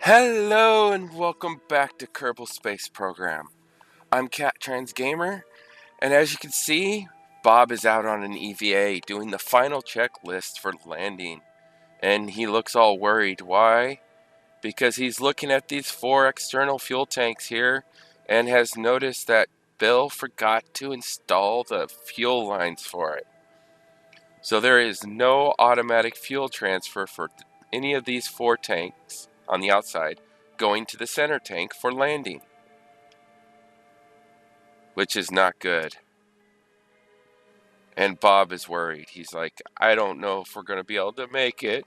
Hello and welcome back to Kerbal Space Program. I'm Cat Trans Gamer, and as you can see, Bob is out on an EVA doing the final checklist for landing, and he looks all worried. Why? Because he's looking at these 4 external fuel tanks here and has noticed that Bill forgot to install the fuel lines for it. So there is no automatic fuel transfer for any of these 4 tanks on the outside going to the center tank for landing, which is not good. And Bob is worried. He's like, I don't know if we're going to be able to make it.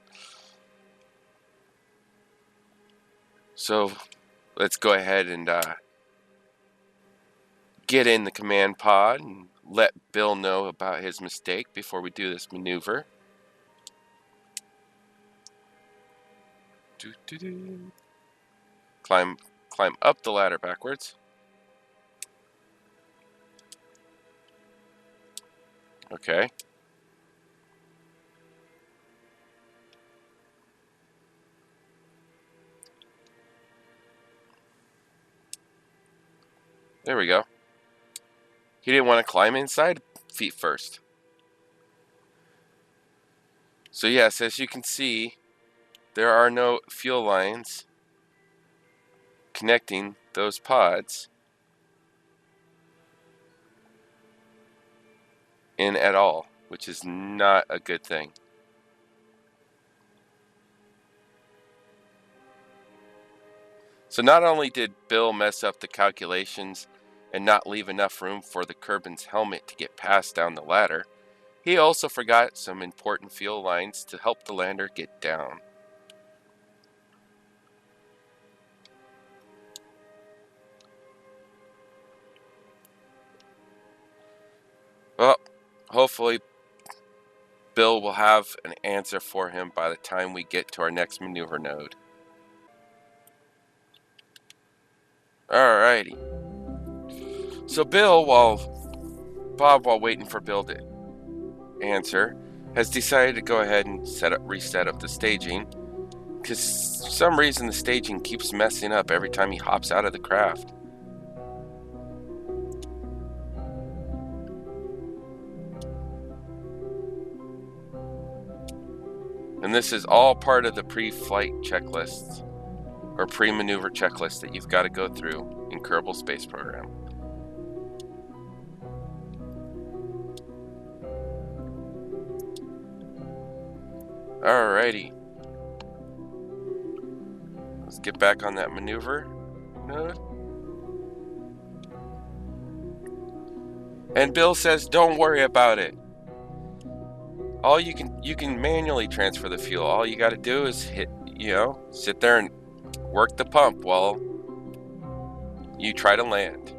So let's go ahead and get in the command pod and let Bill know about his mistake before we do this maneuver. Climb up the ladder backwards. Okay. There we go. He didn't want to climb inside feet first. So yes, as you can see, there are no fuel lines connecting those pods in at all, which is not a good thing. So not only did Bill mess up the calculations and not leave enough room for the Kerbin's helmet to get passed down the ladder, he also forgot some important fuel lines to help the lander get down. Well, hopefully Bill will have an answer for him by the time we get to our next maneuver node. Alrighty. So Bill, while waiting for Bill to answer, has decided to go ahead and reset up the staging, because for some reason the staging keeps messing up every time he hops out of the craft. And this is all part of the pre-flight checklists, or pre-maneuver checklist that you've got to go through in Kerbal Space Program. Alrighty. Let's get back on that maneuver node. And Bill says, don't worry about it. All you can manually transfer the fuel. All you got to do is sit there and work the pump while you try to land.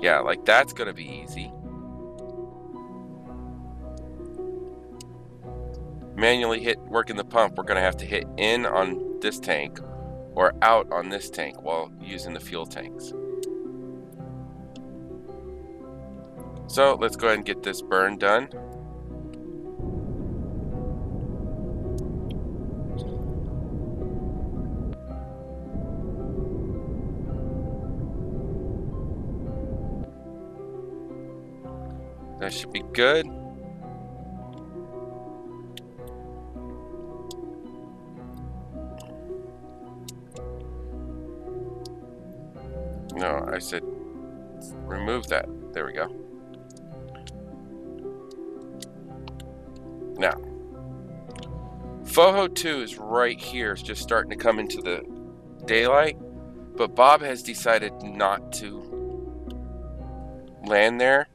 Yeah, like that's going to be easy. Manually working the pump, we're going to have to hit in on this tank or out on this tank while using the fuel tanks. So let's go ahead and get this burn done. That should be good. No, I said remove that. There we go. Now, Pt2 is right here. It's just starting to come into the daylight, but Bob has decided not to land there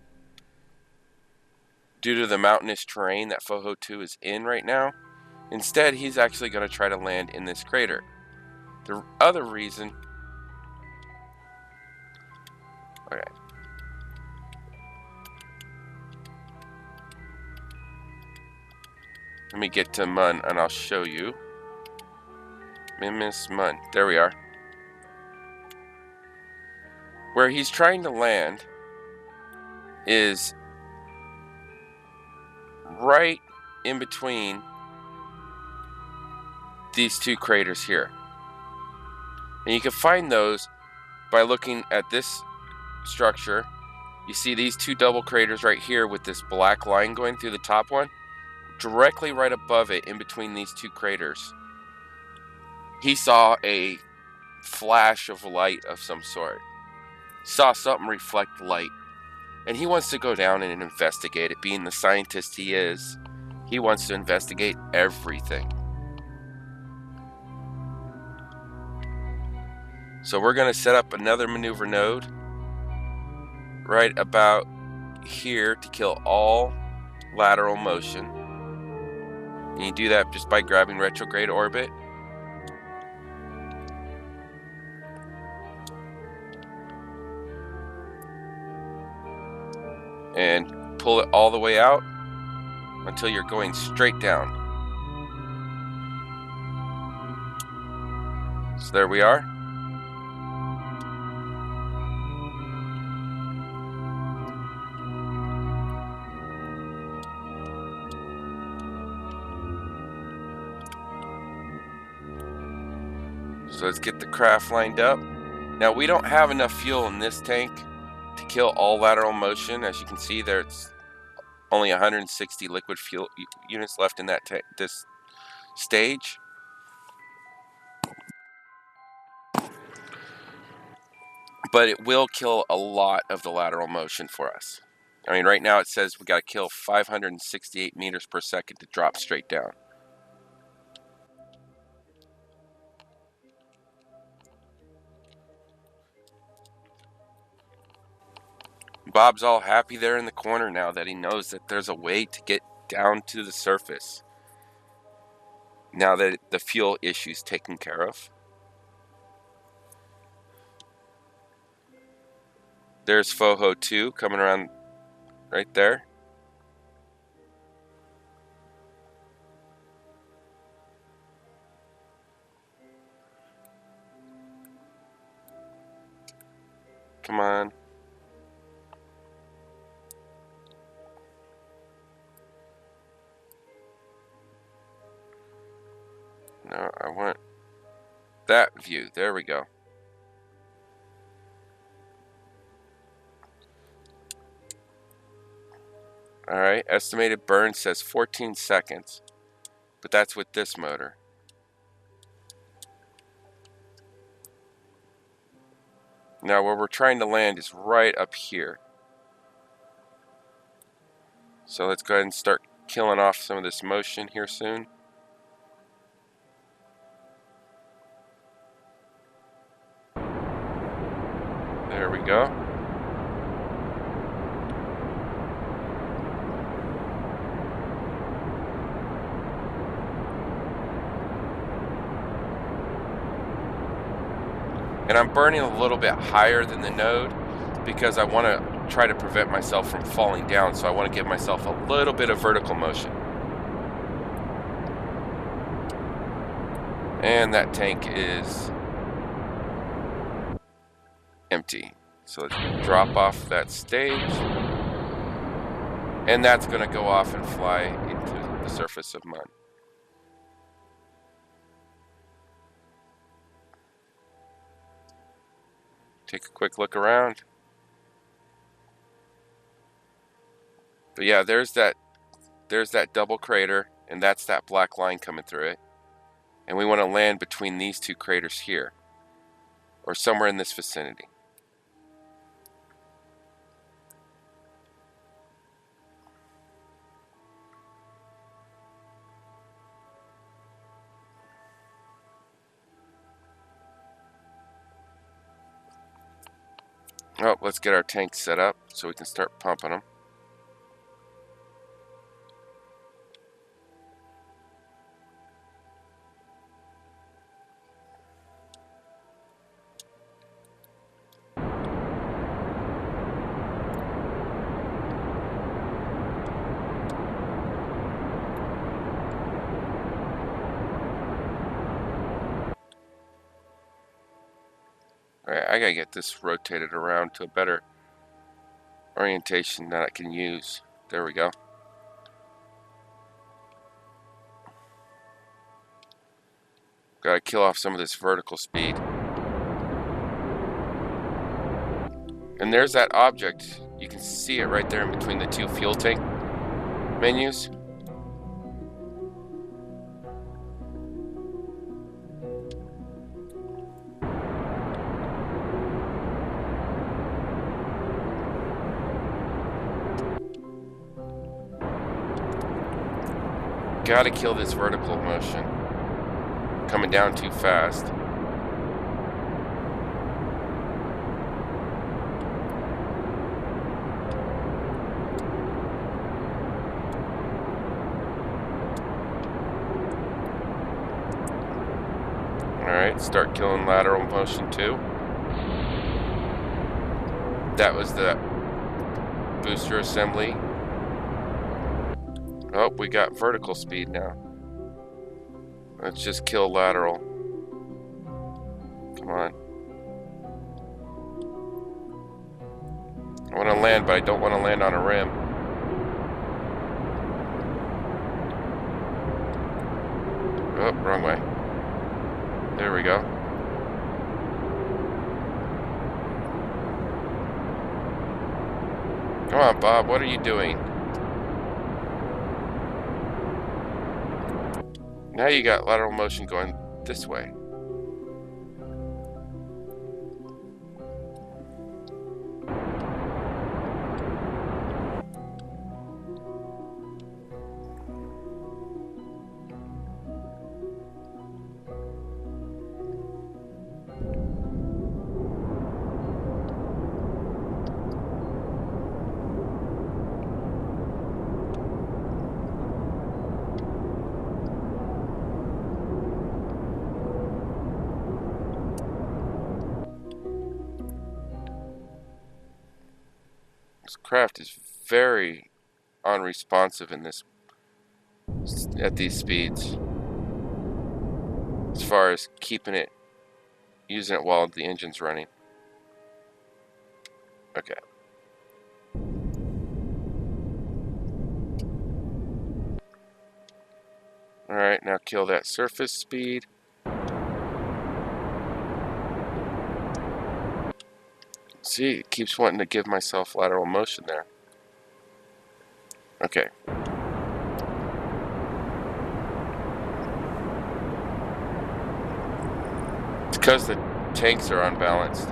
due to the mountainous terrain that Pt2 is in right now. Instead, he's actually going to try to land in this crater. The other reason... Okay. Let me get to Mun and I'll show you. Miss Mun. There we are. Where he's trying to land is right in between these 2 craters here. And you can find those by looking at this structure. You see these two double craters right here with this black line going through the top one? Directly right above it, in between these two craters, he saw a flash of light of some sort. Saw something reflect light. And he wants to go down and investigate it. Being the scientist he is, he wants to investigate everything. So we're going to set up another maneuver node right about here to kill all lateral motion. And you do that just by grabbing retrograde orbit. And pull it all the way out until you're going straight down. So there we are. So let's get the craft lined up. Now we don't have enough fuel in this tank to kill all lateral motion. As you can see, there's only 160 liquid fuel units left in that this stage. But it will kill a lot of the lateral motion for us. I mean, right now it says we got to kill 568 meters per second to drop straight down. Bob's all happy there in the corner now that he knows that there's a way to get down to the surface. Now that the fuel issue's taken care of. There's Pt2 coming around right there. Come on. No, I want that view. There we go. Alright, estimated burn says 14 seconds. But that's with this motor. Now where we're trying to land is right up here. So let's go ahead and start killing off some of this motion here soon. There we go. And I'm burning a little bit higher than the node because I want to try to prevent myself from falling down. So I want to give myself a little bit of vertical motion. And that tank is empty. So let's drop off that stage. And that's going to go off and fly into the surface of mud. Take a quick look around. But yeah, there's that double crater, and that's that black line coming through it. And we want to land between these two craters here, or somewhere in this vicinity. Oh, let's get our tanks set up so we can start pumping them. Alright, I gotta get this rotated around to a better orientation that I can use. There we go. Gotta kill off some of this vertical speed. And there's that object. You can see it right there in between the two fuel tank menus. Gotta kill this vertical motion. Coming down too fast. Alright, start killing lateral motion too. That was the booster assembly. Oh, we got vertical speed now. Let's just kill lateral. Come on. I want to land, but I don't want to land on a rim. Oh, wrong way. There we go. Come on, Bob, what are you doing? Now you got lateral motion going this way. This craft is very unresponsive in this at these speeds. As far as keeping it, using it while the engine's running. Okay. Alright, now kill that surface speed. See, it keeps wanting to give myself lateral motion there. Okay. It's because the tanks are unbalanced.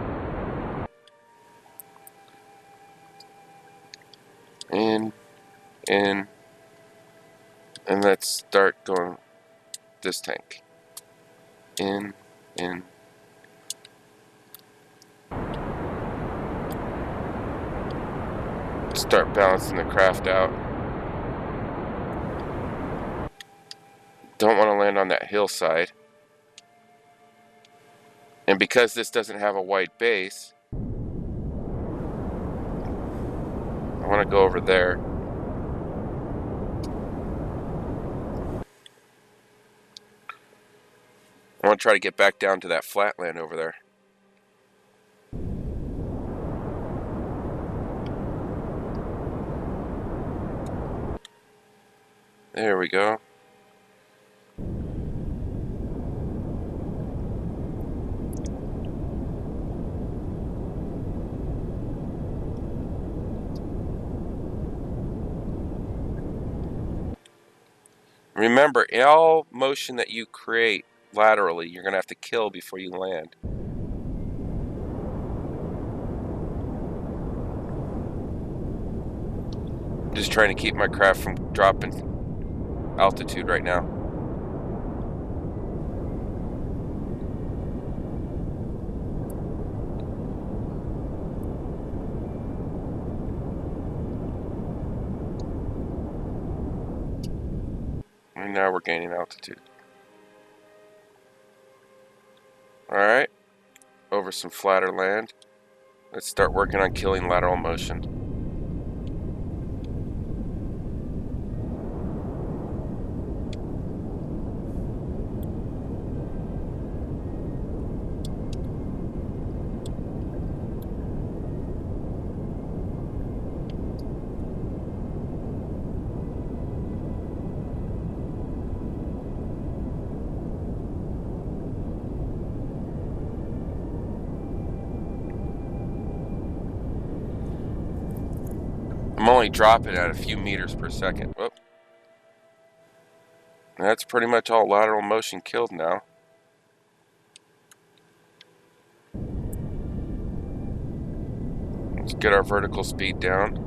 In, and let's start going this tank. In. Start balancing the craft out. Don't want to land on that hillside. And because this doesn't have a white base, I want to go over there. I want to try to get back down to that flatland over there. There we go. Remember, all motion that you create laterally, you're going to have to kill before you land. I'm just trying to keep my craft from dropping altitude right now. And now we're gaining altitude. Alright, over some flatter land. Let's start working on killing lateral motion. only dropping at a few meters per second. Whoop. That's pretty much all lateral motion killed now. Let's get our vertical speed down.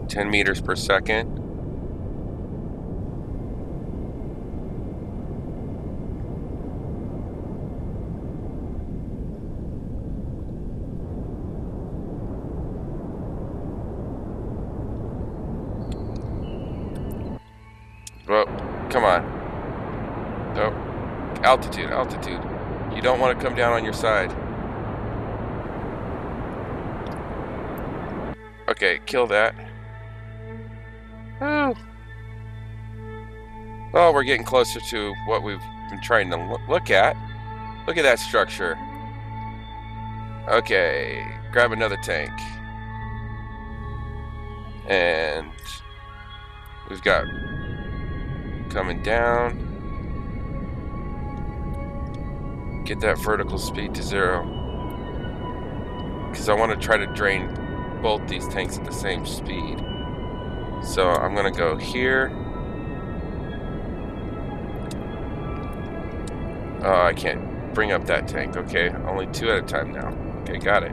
10 meters per second. Well, come on. Oh, altitude, altitude. You don't want to come down on your side. Okay, kill that. Oh, well, we're getting closer to what we've been trying to look at. Look at that structure. Okay, grab another tank. And we've got coming down. Get that vertical speed to 0. Because I want to try to drain both these tanks at the same speed. So I'm going to go here. Oh, I can't bring up that tank. Okay, only 2 at a time now. Okay, got it.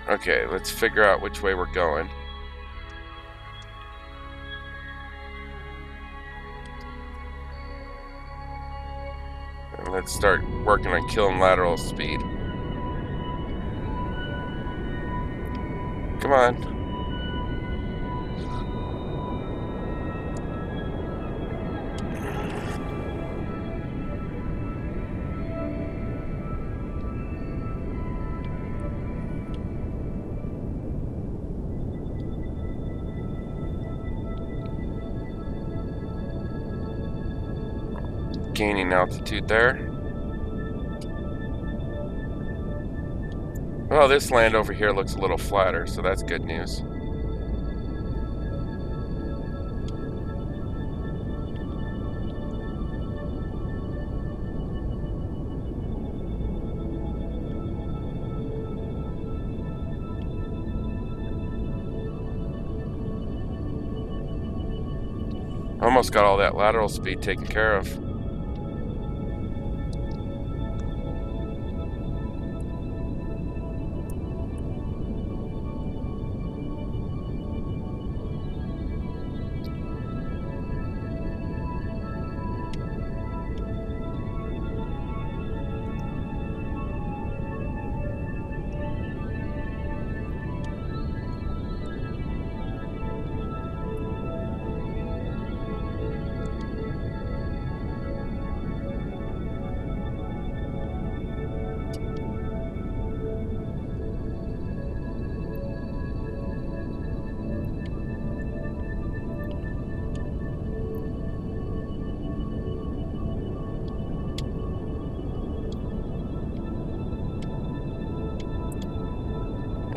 Okay, let's figure out which way we're going. And let's start working on killing lateral speed. Come on. Gaining altitude there. Well, this land over here looks a little flatter, so that's good news. Almost got all that lateral speed taken care of.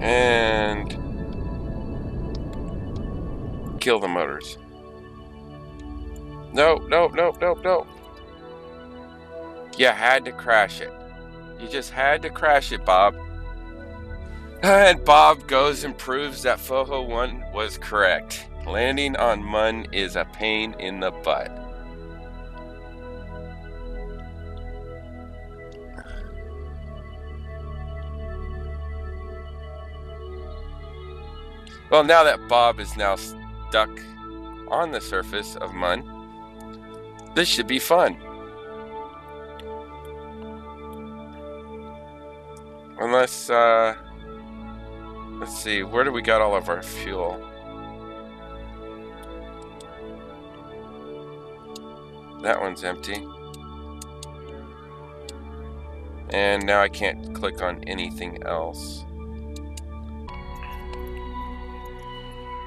And kill the motors. No, no, no, no, no. You had to crash it. You just had to crash it, Bob. And Bob goes and proves that Foho 1 was correct. Landing on Mun is a pain in the butt. Well, now that Bob is now stuck on the surface of Mun, this should be fun. Unless, let's see, where do we got all of our fuel? That one's empty. And now I can't click on anything else.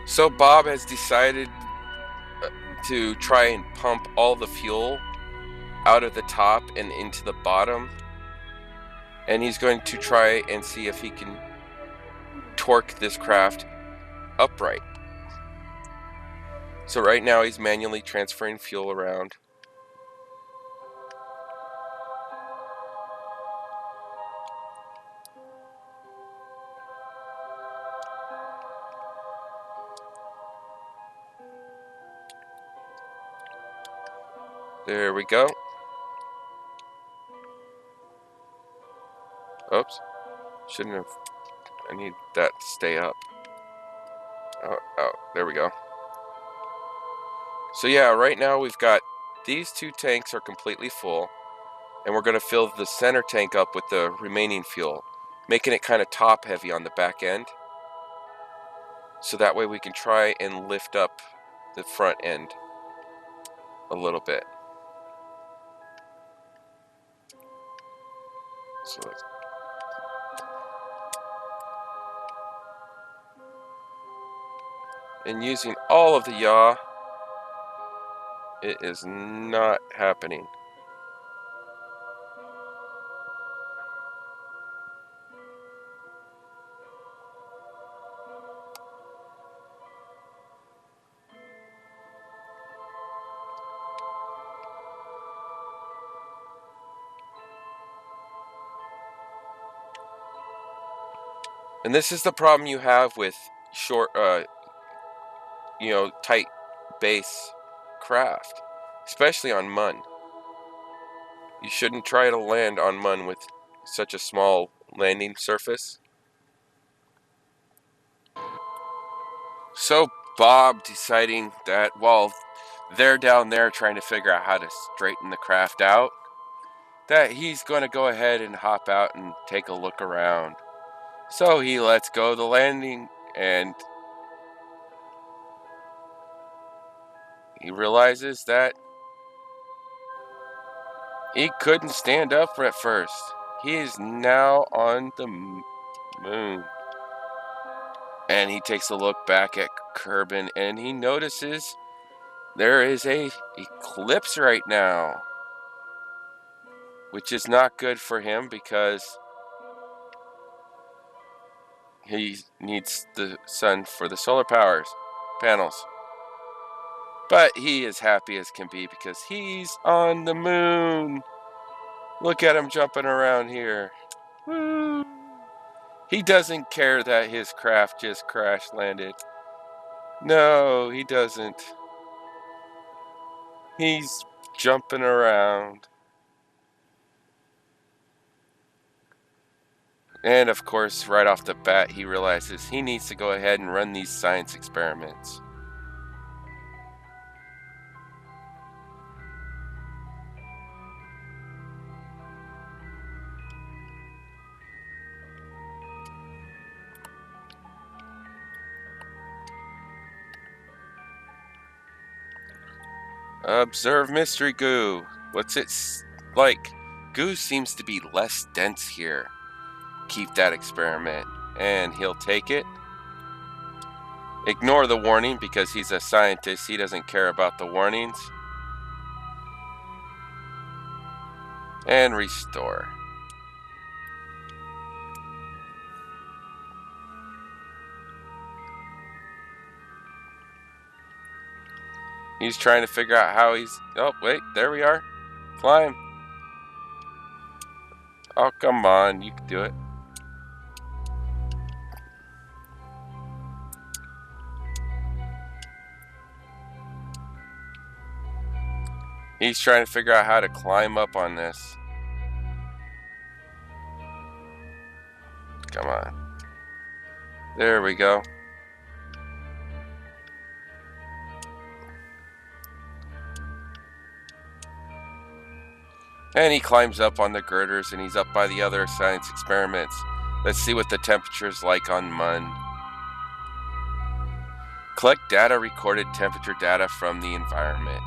So Bob has decided to try and pump all the fuel out of the top and into the bottom. And he's going to try and see if he can torque this craft upright. So right now he's manually transferring fuel around. There we go. Oops. Shouldn't have. I need that to stay up. Oh, there we go. So yeah, right now we've got these two tanks are completely full, and we're going to fill the center tank up with the remaining fuel, making it kind of top heavy on the back end. So that way we can try and lift up the front end a little bit. So and using all of the yaw, it is not happening. And this is the problem you have with short, tight base craft, especially on Mun. You shouldn't try to land on Mun with such a small landing surface. So Bob deciding that while they're down there trying to figure out how to straighten the craft out, that he's going to go ahead and hop out and take a look around. So he lets go of the landing, and he realizes that he couldn't stand up at first. He is now on the moon. And he takes a look back at Kerbin, and he notices there is a eclipse right now, which is not good for him because he needs the sun for the solar panels. But he is happy as can be because he's on the moon. Look at him jumping around here. Woo! He doesn't care that his craft just crash landed. No, he doesn't. He's jumping around. And of course, right off the bat, he realizes he needs to go ahead and run these science experiments. Observe mystery goo. What's it like? Goo seems to be less dense here. Keep that experiment. And he'll take it. Ignore the warning because he's a scientist. He doesn't care about the warnings. And restore. He's trying to figure out how he's... Oh, wait, there we are. Climb. Oh, come on, you can do it. He's trying to figure out how to climb up on this. Come on. There we go. And he climbs up on the girders, and he's up by the other science experiments. Let's see what the temperature's like on Mun. Collect data, recorded temperature data from the environment.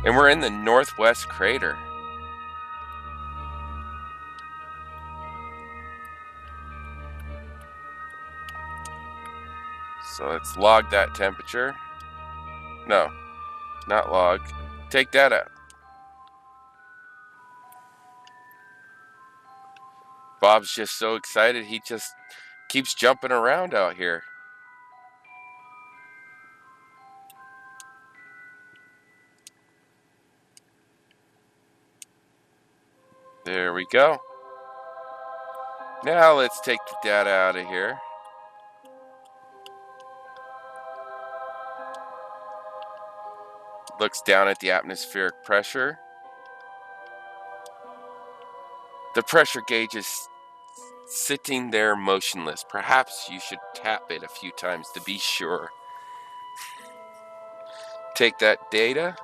And we're in the northwest crater. So let's log that temperature. No, not log. Take data. Bob's just so excited, he just keeps jumping around out here. There we go. Now let's take the data out of here. Looks down at the atmospheric pressure. The pressure gauge is sitting there motionless. Perhaps you should tap it a few times to be sure. Take that data.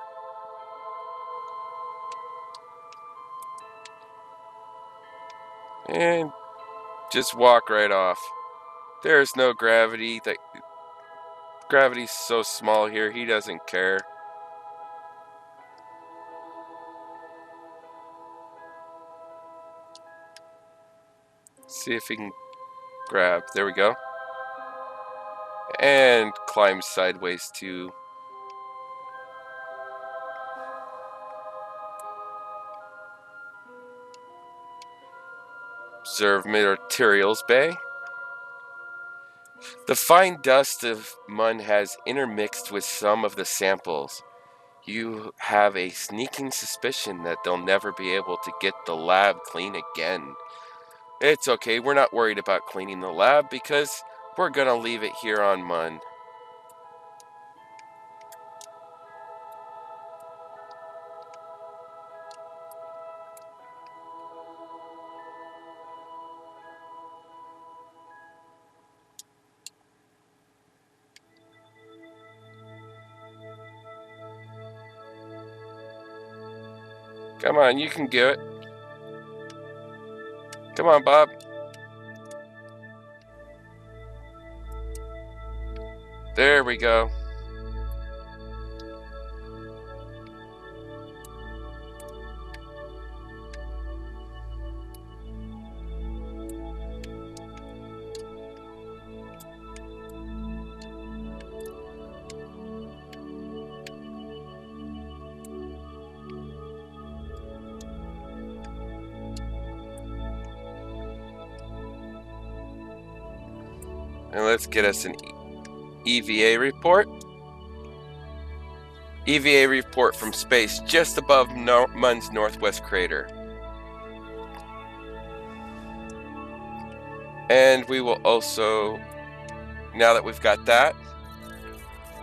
And just walk right off. There's no gravity. Gravity's so small here, he doesn't care. See if he can grab. There we go. And climb sideways to observe materials bay. The fine dust of Mun has intermixed with some of the samples. You have a sneaking suspicion that they'll never be able to get the lab clean again. It's okay, we're not worried about cleaning the lab because we're gonna leave it here on Mun. Come on, you can do it. Come on, Bob. There we go. And let's get us an EVA report. EVA report from space just above Mun's northwest crater. And we will also, now that we've got that,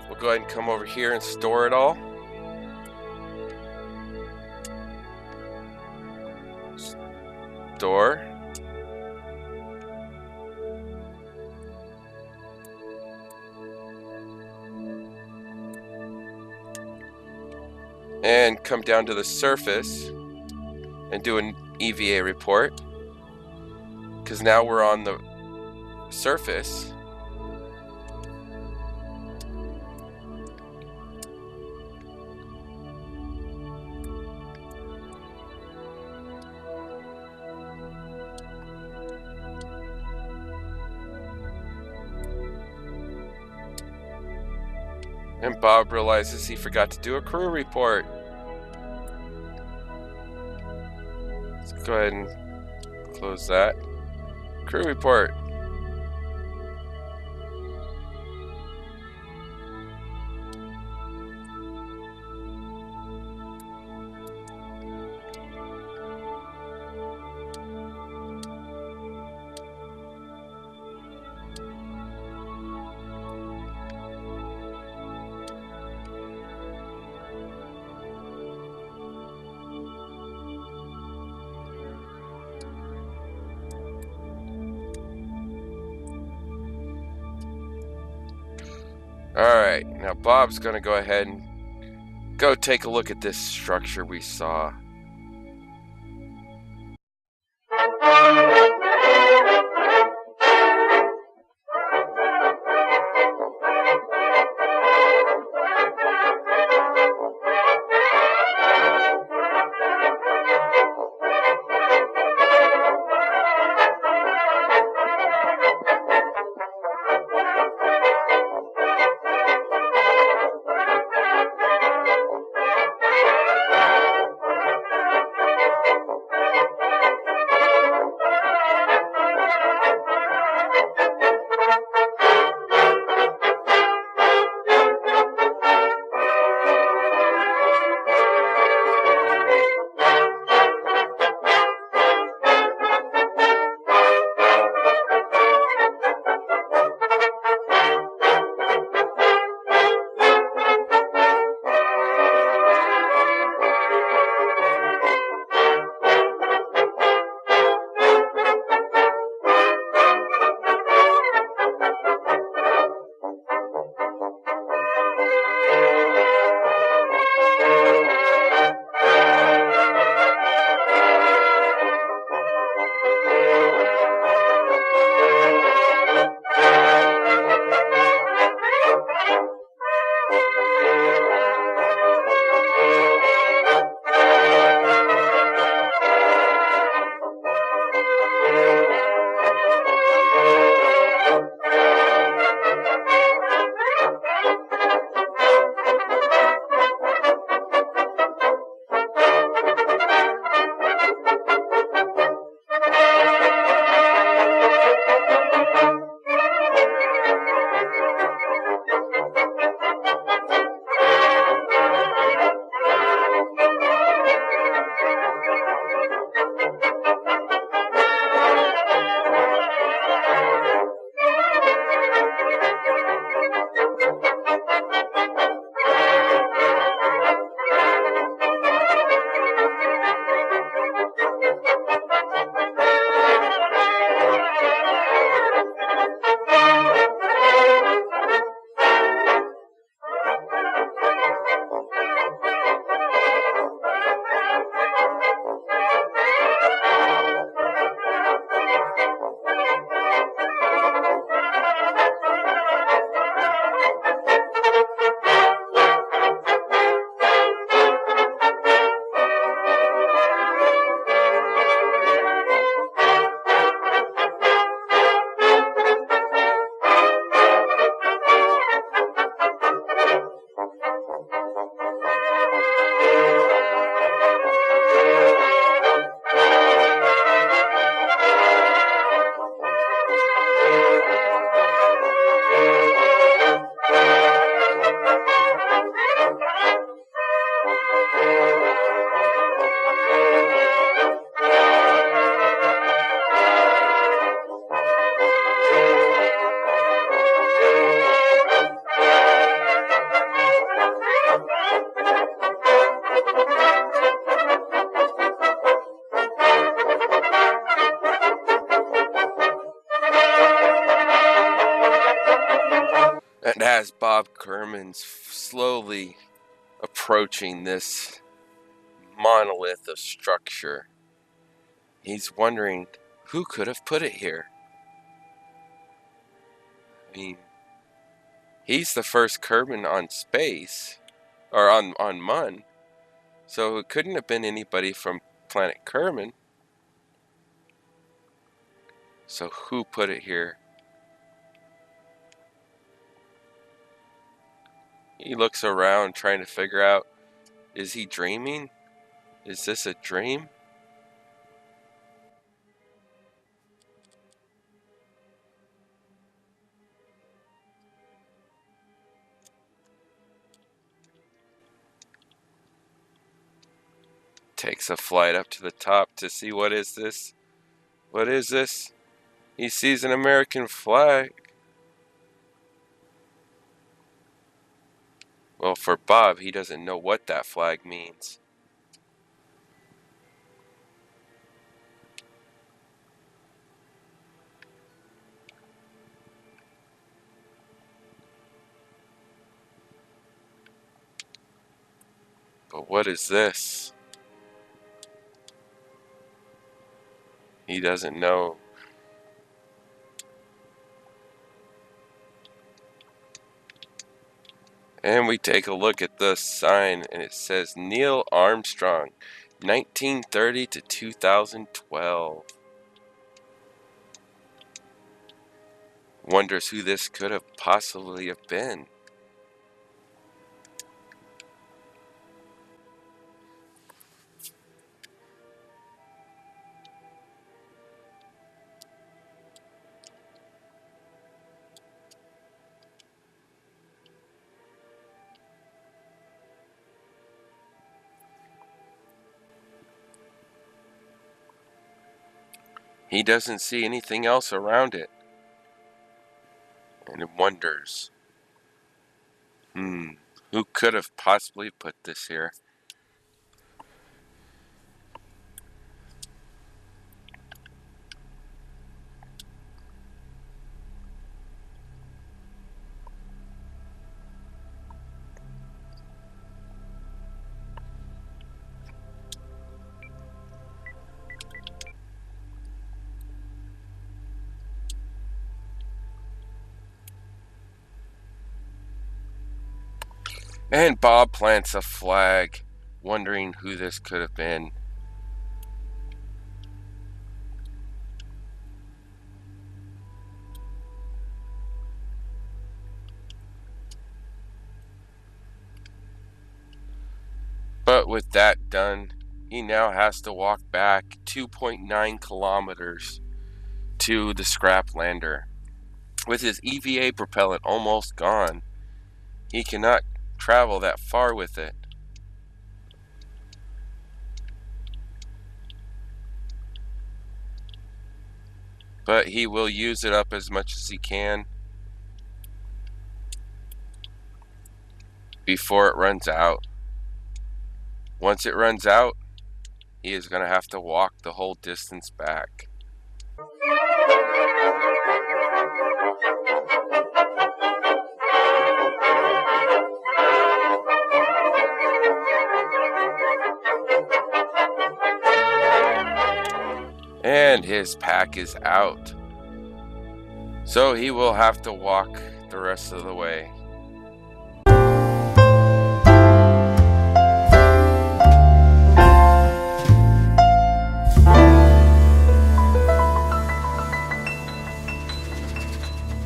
we'll go ahead and come over here and store it all. Store. And come down to the surface and do an EVA report, because now we're on the surface. And Bob realizes he forgot to do a crew report. Let's go ahead and close that. Crew report. Alright, now Bob's going to go ahead and go take a look at this structure we saw. as Bob Kerman's slowly approaching this monolith of structure, he's wondering who could have put it here. I mean, he's the first Kerman on space, or on Mun, so it couldn't have been anybody from Planet Kerman. So who put it here? He looks around trying to figure out, is he dreaming? Is this a dream? Takes a flight up to the top to see what is this? What is this? He sees an American flag. Well, for Bob, he doesn't know what that flag means. But what is this? He doesn't know. And we take a look at the sign, and it says Neil Armstrong, 1930 to 2012. Wonders who this could have possibly have been. He doesn't see anything else around it. And wonders, who could have possibly put this here? And Bob plants a flag, wondering who this could have been. But with that done, he now has to walk back 2.9 kilometers to the scrap lander. With his EVA propellant almost gone, he cannot travel that far with it. But he will use it up as much as he can before it runs out. Once it runs out, he is going to have to walk the whole distance back. And his pack is out. So he will have to walk the rest of the way.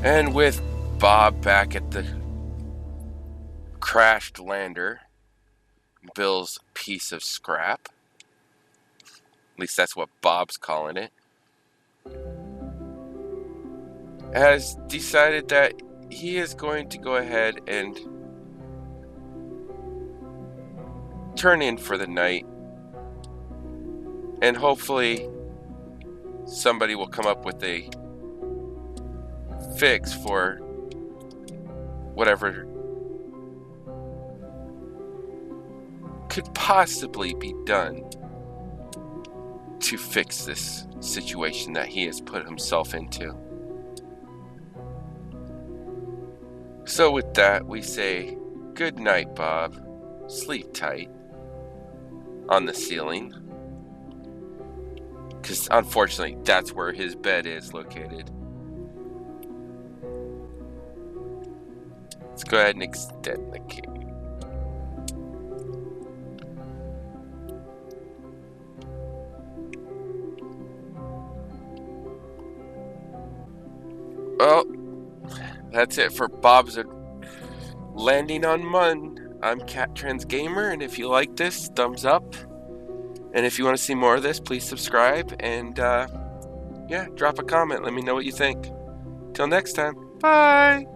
And with Bob back at the crashed lander, Bill's piece of scrap, at least that's what Bob's calling it, has decided that he is going to go ahead and turn in for the night, and hopefully somebody will come up with a fix for whatever could possibly be done to fix this situation that he has put himself into. So with that, we say good night, Bob. Sleep tight on the ceiling. Because unfortunately, that's where his bed is located. Let's go ahead and extend the key. Well, that's it for Bob's landing on Mun. I'm Cat Trans Gamer, and if you like this, thumbs up. And if you want to see more of this, please subscribe. And yeah, drop a comment. Let me know what you think. Till next time. Bye.